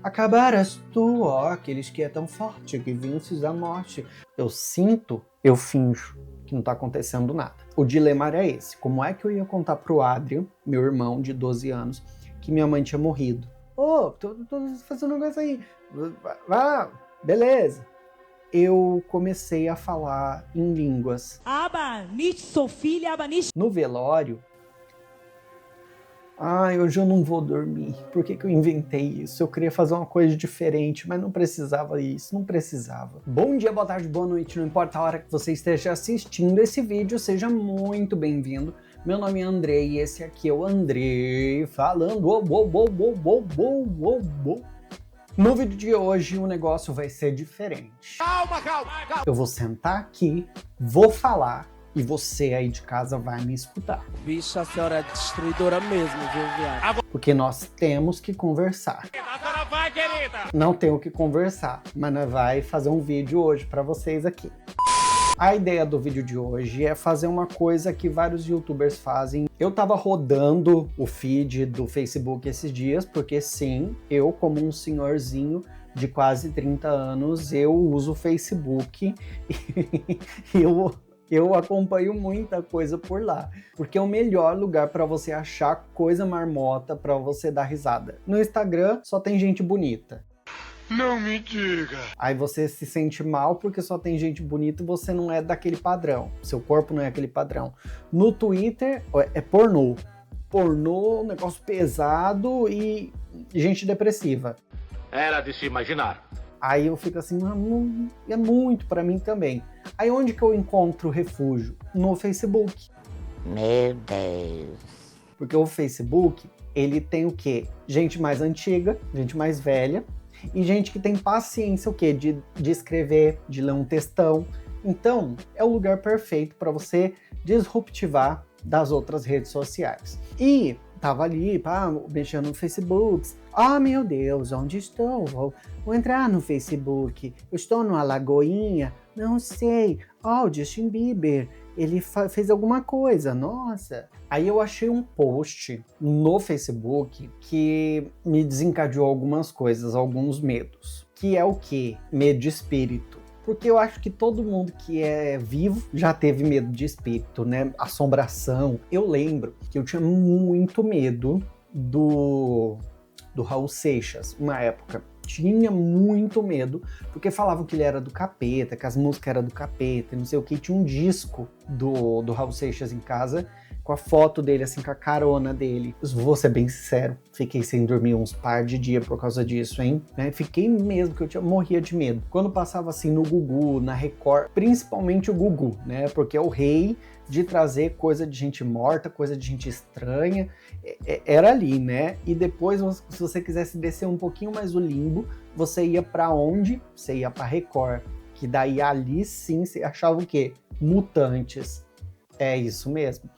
Acabarás tu, ó, aqueles que é tão forte, que vences a morte. Eu sinto, eu finjo que não tá acontecendo nada. O dilema era esse. Como é que eu ia contar pro Adrian, meu irmão de 12 anos, que minha mãe tinha morrido? Tô fazendo um negócio aí. Beleza. Eu comecei a falar em línguas. No velório, hoje eu não vou dormir. Por que eu inventei isso? Eu queria fazer uma coisa diferente, mas não precisava isso, não precisava. Bom dia, boa tarde, boa noite, não importa a hora que você esteja assistindo esse vídeo, seja muito bem-vindo. Meu nome é André e esse aqui é o André falando. No vídeo de hoje o negócio vai ser diferente. Calma. Eu vou sentar aqui, vou falar e você aí de casa vai me escutar. Bicho, a senhora é destruidora mesmo, viu, viado? Porque nós temos que conversar. A senhora vai, querida! Não tenho que conversar, mas nós vai fazer um vídeo hoje pra vocês aqui. A ideia do vídeo de hoje é fazer uma coisa que vários youtubers fazem. Eu tava rodando o feed do Facebook esses dias, porque sim, eu como um senhorzinho de quase 30 anos, eu uso o Facebook e eu acompanho muita coisa por lá, porque é o melhor lugar para você achar coisa marmota para você dar risada. No Instagram só tem gente bonita. Não me diga! Aí você se sente mal porque só tem gente bonita e você não é daquele padrão. Seu corpo não é aquele padrão. No Twitter é pornô. Pornô, negócio pesado e gente depressiva. Era de se imaginar. Aí eu fico assim, é muito pra mim também. Aí onde que eu encontro refúgio? No Facebook. Meu Deus. Porque o Facebook, ele tem o quê? Gente mais antiga, gente mais velha, e gente que tem paciência, o quê? De escrever, de ler um textão. Então, é o lugar perfeito para você disruptivar das outras redes sociais. E tava ali, mexendo no Facebook. Meu Deus, onde estou? Vou entrar no Facebook. Eu estou numa lagoinha? Não sei. O Justin Bieber, ele fez alguma coisa, nossa. Aí eu achei um post no Facebook que me desencadeou algumas coisas, alguns medos. Que é o quê? Medo de espírito. Porque eu acho que todo mundo que é vivo já teve medo de espírito, né? Assombração. Eu lembro que eu tinha muito medo do Raul Seixas, uma época. Tinha muito medo, porque falavam que ele era do capeta, que as músicas eram do capeta, não sei o que. Tinha um disco do Raul Seixas em casa, com a foto dele, assim, com a carona dele. Vou ser bem sincero, fiquei sem dormir uns par de dias por causa disso, hein? Fiquei mesmo, que eu morria de medo. Quando passava assim no Gugu, na Record, principalmente o Gugu, né? Porque é o rei de trazer coisa de gente morta, coisa de gente estranha, era ali, né? E depois, se você quisesse descer um pouquinho mais o limbo, você ia pra onde? Você ia pra Record, que daí ali sim você achava o quê? Mutantes. É isso mesmo.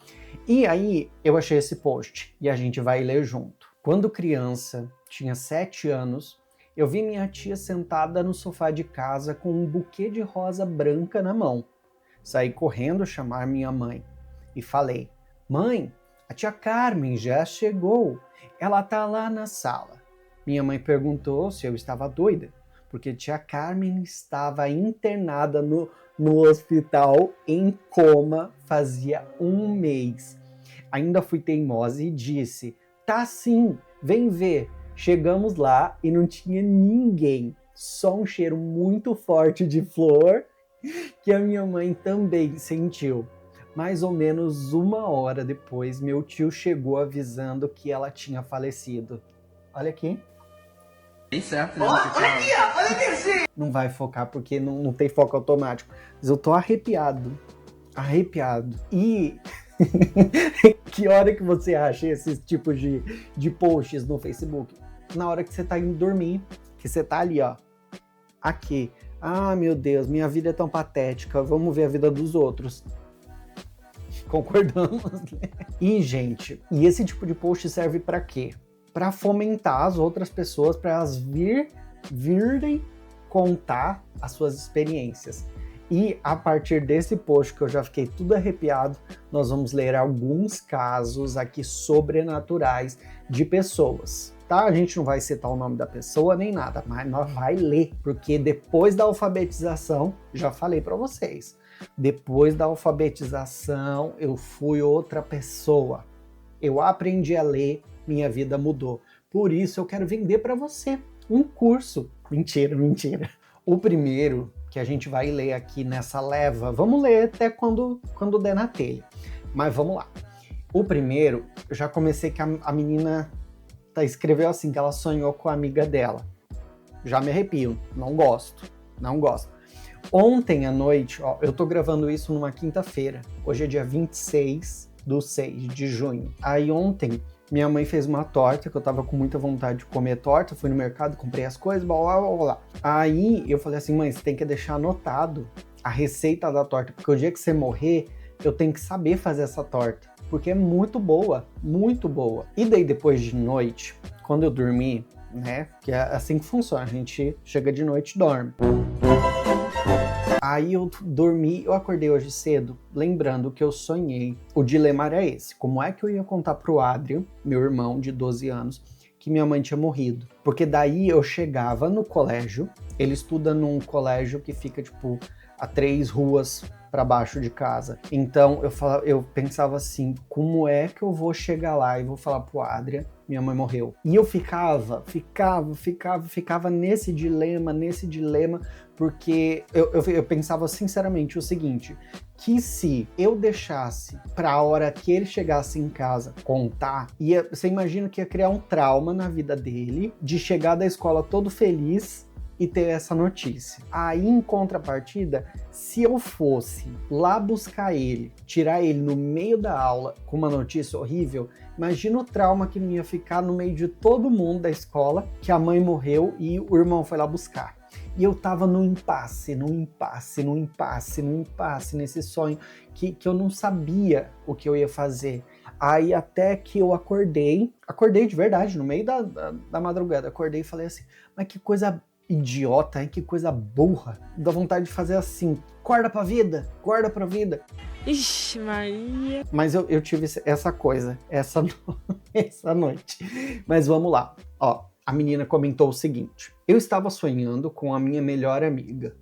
E aí eu achei esse post e a gente vai ler junto. Quando criança, tinha 7 anos, eu vi minha tia sentada no sofá de casa com um buquê de rosa branca na mão. Saí correndo chamar minha mãe e falei: "Mãe, a tia Carmen já chegou, ela tá lá na sala." Minha mãe perguntou se eu estava doida, porque tia Carmen estava internada no hospital em coma fazia 1 mês. Ainda fui teimosa e disse: "Tá sim, vem ver." Chegamos lá e não tinha ninguém, só um cheiro muito forte de flor que a minha mãe também sentiu. Mais ou menos 1 hora depois, meu tio chegou avisando que ela tinha falecido. Olha aqui. Bem certo, né? Olha aqui, não vai focar porque não tem foco automático. Mas eu tô arrepiado. E que hora que você acha esses tipos de posts no Facebook? Na hora que você tá indo dormir, que você tá ali, ó. Aqui. Meu Deus, minha vida é tão patética, vamos ver a vida dos outros. Concordamos, né? E, gente, esse tipo de post serve pra quê? Pra fomentar as outras pessoas, pra elas virem contar as suas experiências. E a partir desse post, que eu já fiquei tudo arrepiado, nós vamos ler alguns casos aqui sobrenaturais de pessoas. tá? A gente não vai citar o nome da pessoa nem nada, mas nós vai ler, porque depois da alfabetização, já falei para vocês, depois da alfabetização eu fui outra pessoa. Eu aprendi a ler, minha vida mudou. Por isso eu quero vender para você um curso. Mentira. O primeiro que a gente vai ler aqui nessa leva, vamos ler até quando der na telha. Mas vamos lá. O primeiro, eu já comecei que a menina escreveu assim, que ela sonhou com a amiga dela. Já me arrepio, não gosto. Ontem à noite, ó, eu tô gravando isso numa quinta-feira. Hoje é dia 26/6 de junho. Aí ontem, minha mãe fez uma torta, que eu tava com muita vontade de comer torta, fui no mercado, comprei as coisas, blá, blá, blá. Aí eu falei assim, mãe, você tem que deixar anotado a receita da torta, porque o dia que você morrer, eu tenho que saber fazer essa torta, porque é muito boa, muito boa. E daí depois de noite, quando eu dormi, né, que é assim que funciona, a gente chega de noite e dorme. Aí eu dormi, eu acordei hoje cedo, lembrando que eu sonhei. O dilema era esse, como é que eu ia contar pro Adrian, meu irmão de 12 anos, que minha mãe tinha morrido? Porque daí eu chegava no colégio, ele estuda num colégio que fica, tipo, a 3 ruas para baixo de casa. Então eu pensava assim, como é que eu vou chegar lá e vou falar pro Adrian, minha mãe morreu? E eu ficava nesse dilema, porque eu pensava sinceramente o seguinte, que se eu deixasse para a hora que ele chegasse em casa contar, você imagina que ia criar um trauma na vida dele, de chegar da escola todo feliz e ter essa notícia. Aí, em contrapartida, se eu fosse lá buscar ele, tirar ele no meio da aula com uma notícia horrível, imagina o trauma que não ia ficar no meio de todo mundo da escola, que a mãe morreu e o irmão foi lá buscar. E eu tava num impasse nesse sonho que eu não sabia o que eu ia fazer. Aí até que eu acordei de verdade, no meio da madrugada, acordei e falei assim, mas que coisa idiota, hein? Que coisa burra. Dá vontade de fazer assim, guarda pra vida. Ixi, Maria. Mas eu tive essa coisa, essa noite. Mas vamos lá. Ó, a menina comentou o seguinte, eu estava sonhando com a minha melhor amiga.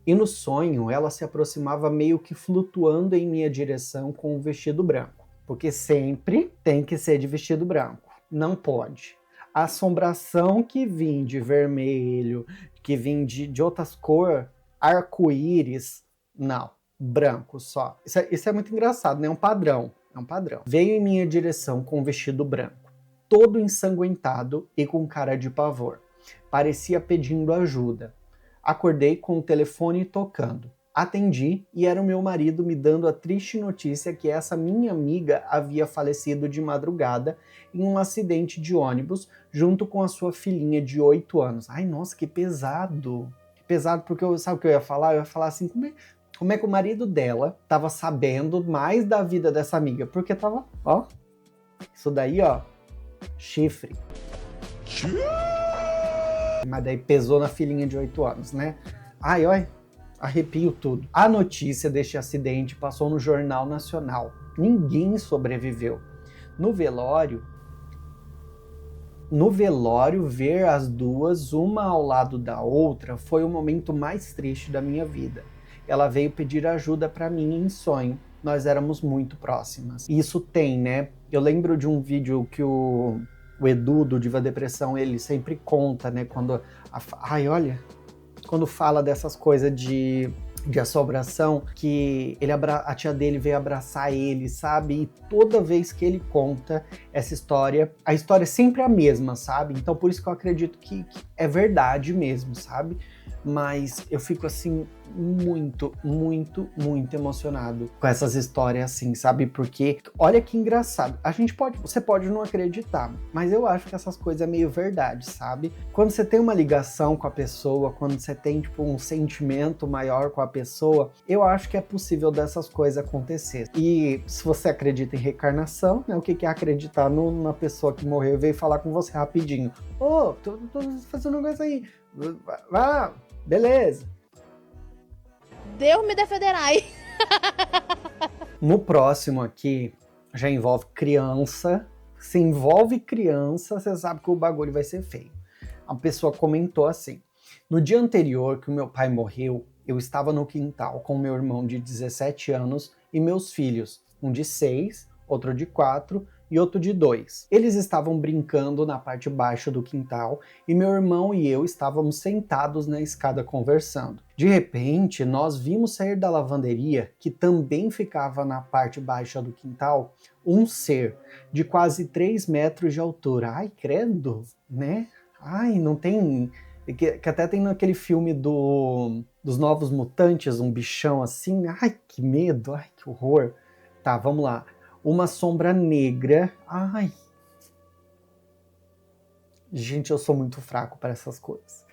E no sonho, ela se aproximava meio que flutuando em minha direção com um vestido branco. Porque sempre tem que ser de vestido branco. Não pode. A assombração que vem de vermelho, que vem de outras cores, arco-íris, não, branco só. Isso é muito engraçado, né? É um padrão. Veio em minha direção com um vestido branco, todo ensanguentado e com cara de pavor. Parecia pedindo ajuda. Acordei com o telefone tocando. Atendi e era o meu marido me dando a triste notícia que essa minha amiga havia falecido de madrugada em um acidente de ônibus junto com a sua filhinha de 8 anos. Ai, nossa, que pesado. Que pesado, porque sabe o que eu ia falar? Eu ia falar assim, como é que o marido dela tava sabendo mais da vida dessa amiga? Porque tava, ó, isso daí, ó, chifre. Mas daí pesou na filhinha de 8 anos, né? Ai, olha. Arrepio tudo. A notícia deste acidente passou no Jornal Nacional. Ninguém sobreviveu. No velório, ver as duas, uma ao lado da outra, foi o momento mais triste da minha vida. Ela veio pedir ajuda para mim em sonho. Nós éramos muito próximas. Isso tem, né? Eu lembro de um vídeo que o Edu, do Diva Depressão, ele sempre conta, né? Quando fala dessas coisas de assombração, que a tia dele veio abraçar ele, sabe? E toda vez que ele conta essa história, a história é sempre a mesma, sabe? Então por isso que eu acredito que é verdade mesmo, sabe? Mas eu fico assim muito emocionado com essas histórias assim, sabe? Porque olha que engraçado. Você pode não acreditar, mas eu acho que essas coisas é meio verdade, sabe? Quando você tem uma ligação com a pessoa, quando você tem tipo um sentimento maior com a pessoa, eu acho que é possível dessas coisas acontecer. E se você acredita em reencarnação, né? O que é acreditar na pessoa que morreu e veio falar com você rapidinho? Ô, tô fazendo um negócio aí. Ah, beleza. Deus me defenderai. No próximo aqui, já envolve criança, Se envolve criança, você sabe que o bagulho vai ser feio. A pessoa comentou assim: no dia anterior que o meu pai morreu, eu estava no quintal com meu irmão de 17 anos e meus filhos, um de 6, outro de 4 e outro de 2. Eles estavam brincando na parte baixa do quintal e meu irmão e eu estávamos sentados na escada conversando. De repente, nós vimos sair da lavanderia, que também ficava na parte baixa do quintal, um ser de quase 3 metros de altura. Ai, credo, né? Ai, não tem... Que até tem naquele filme dos Novos Mutantes, um bichão assim. Ai, que medo, ai, que horror. Tá, vamos lá. Uma sombra negra. Ai. Gente, eu sou muito fraco para essas coisas.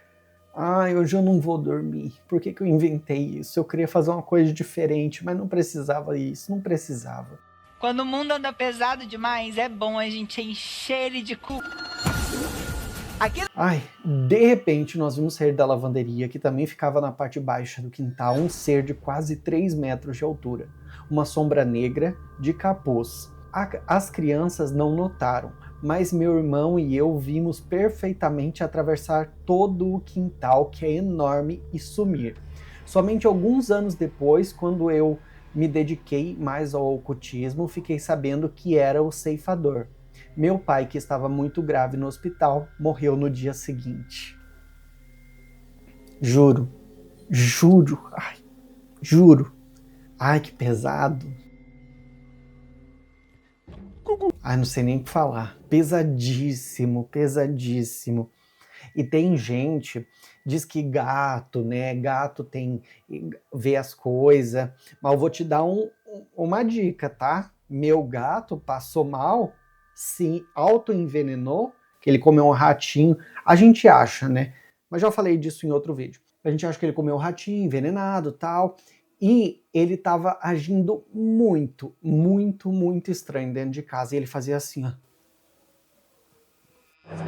Ai, hoje eu não vou dormir. Por que eu inventei isso? Eu queria fazer uma coisa diferente, mas não precisava isso, não precisava. Quando o mundo anda pesado demais, é bom a gente encher ele de cu. Ai, de repente nós vimos sair da lavanderia, que também ficava na parte baixa do quintal, um ser de quase 3 metros de altura. Uma sombra negra de capuz. As crianças não notaram, mas meu irmão e eu vimos perfeitamente atravessar todo o quintal, que é enorme, e sumir. Somente alguns anos depois, quando eu me dediquei mais ao ocultismo, fiquei sabendo que era o ceifador. Meu pai, que estava muito grave no hospital, morreu no dia seguinte. Juro. Ai, juro. Ai, que pesado. Ai, não sei nem o que falar. Pesadíssimo. E tem gente, diz que gato, né? Gato vê as coisas. Mas eu vou te dar uma dica, tá? Meu gato passou mal, se auto-envenenou, que ele comeu um ratinho. A gente acha, né? Mas já falei disso em outro vídeo. A gente acha que ele comeu um ratinho envenenado e tal. E ele estava agindo muito estranho dentro de casa. E ele fazia assim, ó.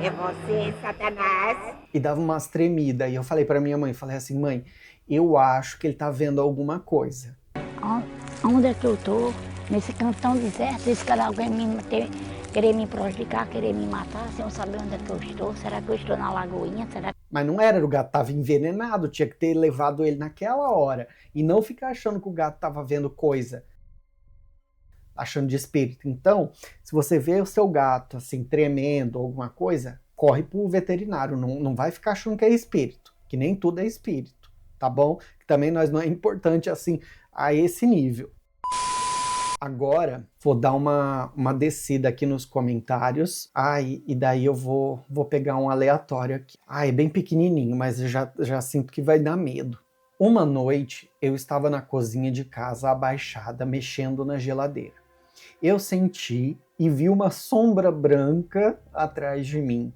É você, Satanás. E dava umas tremidas. E eu falei pra minha mãe, falei assim, mãe, eu acho que ele tá vendo alguma coisa. Onde é que eu tô? Nesse canto tão deserto, esse cara alguém querer me prejudicar, querer me matar, sem eu saber onde é que eu estou. Será que eu estou na lagoinha? Mas não era, o gato tava envenenado, tinha que ter levado ele naquela hora. E não ficar achando que o gato tava vendo coisa. Achando de espírito. Então, se você vê o seu gato assim, tremendo ou alguma coisa, corre pro veterinário. Não vai ficar achando que é espírito. Que nem tudo é espírito. Tá bom? Que também não é importante assim a esse nível. Agora, vou dar uma descida aqui nos comentários. E daí eu vou pegar um aleatório aqui. É bem pequenininho, mas eu já sinto que vai dar medo. Uma noite, eu estava na cozinha de casa, abaixada, mexendo na geladeira. Eu senti e vi uma sombra branca atrás de mim.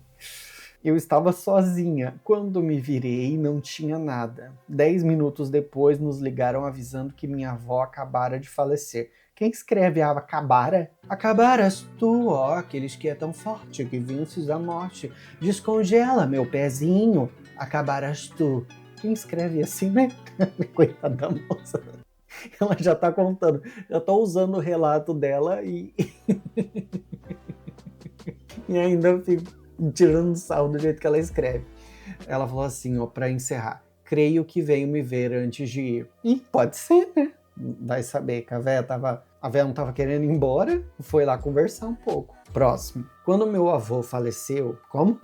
Eu estava sozinha. Quando me virei, não tinha nada. 10 minutos depois, nos ligaram avisando que minha avó acabara de falecer. Quem escreve acabara? Acabaras tu, ó, aqueles que é tão forte, que vences a morte. Descongela, meu pezinho, acabaras tu. Quem escreve assim, né? Coitada da moça. Ela já tá contando. Já tô usando o relato dela e ainda fico tirando sarro do jeito que ela escreve. Ela falou assim, ó, pra encerrar. Creio que veio me ver antes de ir. E pode ser, né? Vai saber que a véia não tava querendo ir embora, foi lá conversar um pouco. Próximo. Quando meu avô faleceu... Como?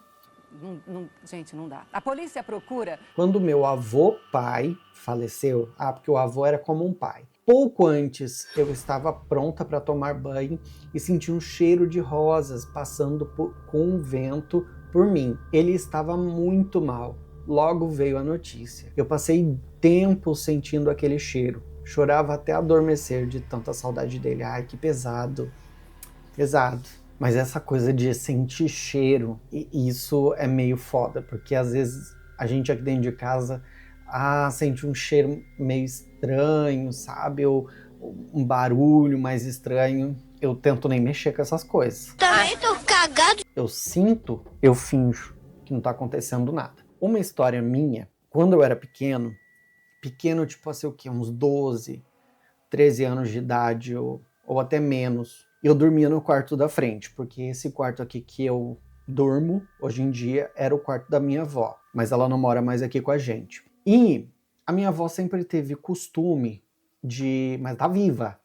Gente, não dá. A polícia procura... Quando meu avô pai faleceu... porque o avô era como um pai. Pouco antes, eu estava pronta para tomar banho e senti um cheiro de rosas passando com o vento por mim. Ele estava muito mal. Logo veio a notícia. Eu passei tempo sentindo aquele cheiro. Chorava até adormecer de tanta saudade dele. Ai, que pesado. Pesado. Mas essa coisa de sentir cheiro, isso é meio foda, porque às vezes a gente aqui dentro de casa sente um cheiro meio estranho, sabe? Ou um barulho mais estranho. Eu tento nem mexer com essas coisas. Também tô cagado. Eu sinto, eu finjo que não tá acontecendo nada. Uma história minha, quando eu era pequeno tipo assim, o quê? Uns 12, 13 anos de idade ou até menos. eu dormia no quarto da frente, porque esse quarto aqui que eu durmo, hoje em dia, era o quarto da minha avó, mas ela não mora mais aqui com a gente. E a minha avó sempre teve costume mas tá viva,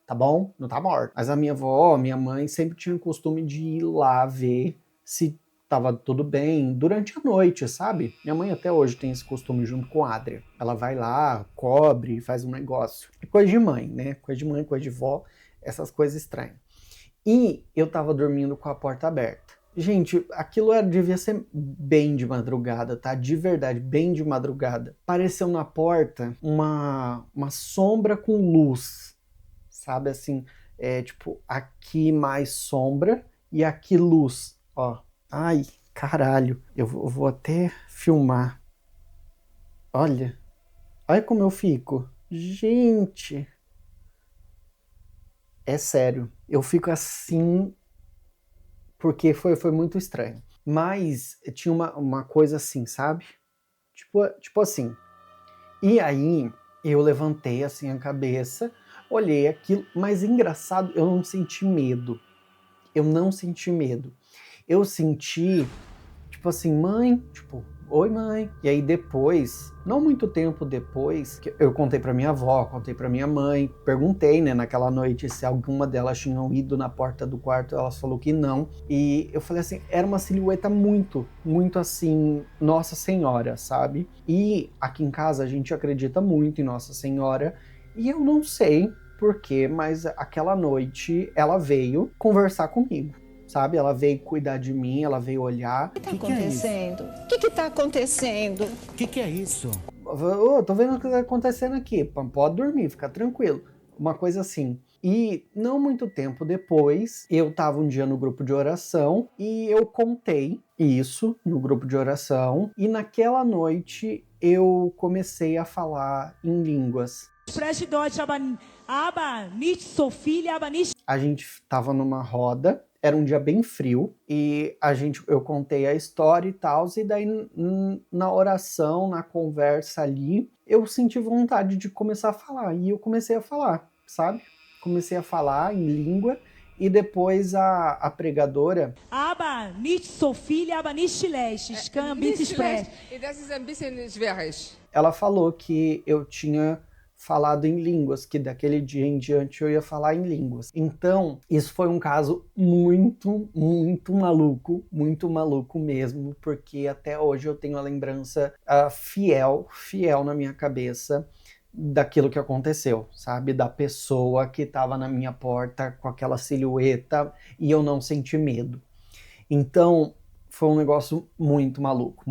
tá bom? Não tá morta. Mas a minha avó, minha mãe, sempre tinha costume de ir lá ver se tava tudo bem durante a noite, sabe? Minha mãe até hoje tem esse costume junto com a Adria. Ela vai lá, cobre, faz um negócio. É coisa de mãe, né? Coisa de mãe, coisa de vó, essas coisas estranhas. E eu tava dormindo com a porta aberta. Gente, aquilo devia ser bem de madrugada, tá? De verdade, bem de madrugada. Apareceu na porta uma sombra com luz, sabe? Assim, tipo, aqui mais sombra e aqui luz, ó. Ai, caralho, eu vou até filmar. Olha como eu fico. Gente, é sério, eu fico assim porque foi muito estranho. Mas tinha uma coisa assim, sabe? Tipo assim. E aí eu levantei assim a cabeça, olhei aquilo, mas engraçado, eu não senti medo. Eu senti, tipo assim, mãe, tipo, oi mãe. E aí depois, não muito tempo depois, eu contei pra minha avó, contei pra minha mãe, perguntei, né, naquela noite se alguma delas tinham ido na porta do quarto, elas falou que não. E eu falei assim, era uma silhueta muito, muito assim, Nossa Senhora, sabe? E aqui em casa a gente acredita muito em Nossa Senhora, e eu não sei porquê, mas aquela noite ela veio conversar comigo. Sabe? Ela veio cuidar de mim, ela veio olhar. O que está acontecendo? O que está acontecendo? O que é isso? Tô vendo o que tá acontecendo aqui. Pode dormir, fica tranquilo. Uma coisa assim. E não muito tempo depois, eu tava um dia no grupo de oração e eu contei isso no grupo de oração. E naquela noite eu comecei a falar em línguas. A gente tava numa roda. Era um dia bem frio e eu contei a história e tal, e daí na oração, na conversa ali, eu senti vontade de começar a falar, e eu comecei a falar, sabe? Comecei a falar em língua, e depois a pregadora... Ela falou que eu tinha falado em línguas, que daquele dia em diante eu ia falar em línguas. Então, isso foi um caso muito, muito maluco mesmo, porque até hoje eu tenho a lembrança fiel na minha cabeça daquilo que aconteceu, sabe? Da pessoa que estava na minha porta com aquela silhueta e eu não senti medo. Então, foi um negócio muito maluco.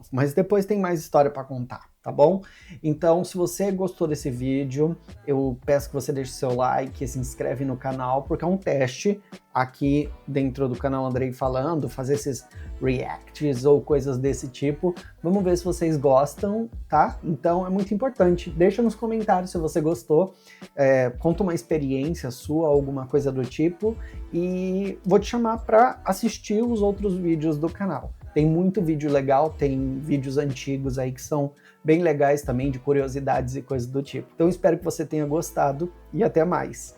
Mas depois tem mais história para contar, tá bom? Então, se você gostou desse vídeo, eu peço que você deixe seu like, se inscreve no canal, porque é um teste aqui dentro do canal Andrei Falando, fazer esses reacts ou coisas desse tipo. Vamos ver se vocês gostam, tá? Então é muito importante. Deixa nos comentários se você gostou, conta uma experiência sua, alguma coisa do tipo, e vou te chamar para assistir os outros vídeos do canal. Tem muito vídeo legal, tem vídeos antigos aí que são bem legais também, de curiosidades e coisas do tipo. Então espero que você tenha gostado e até mais.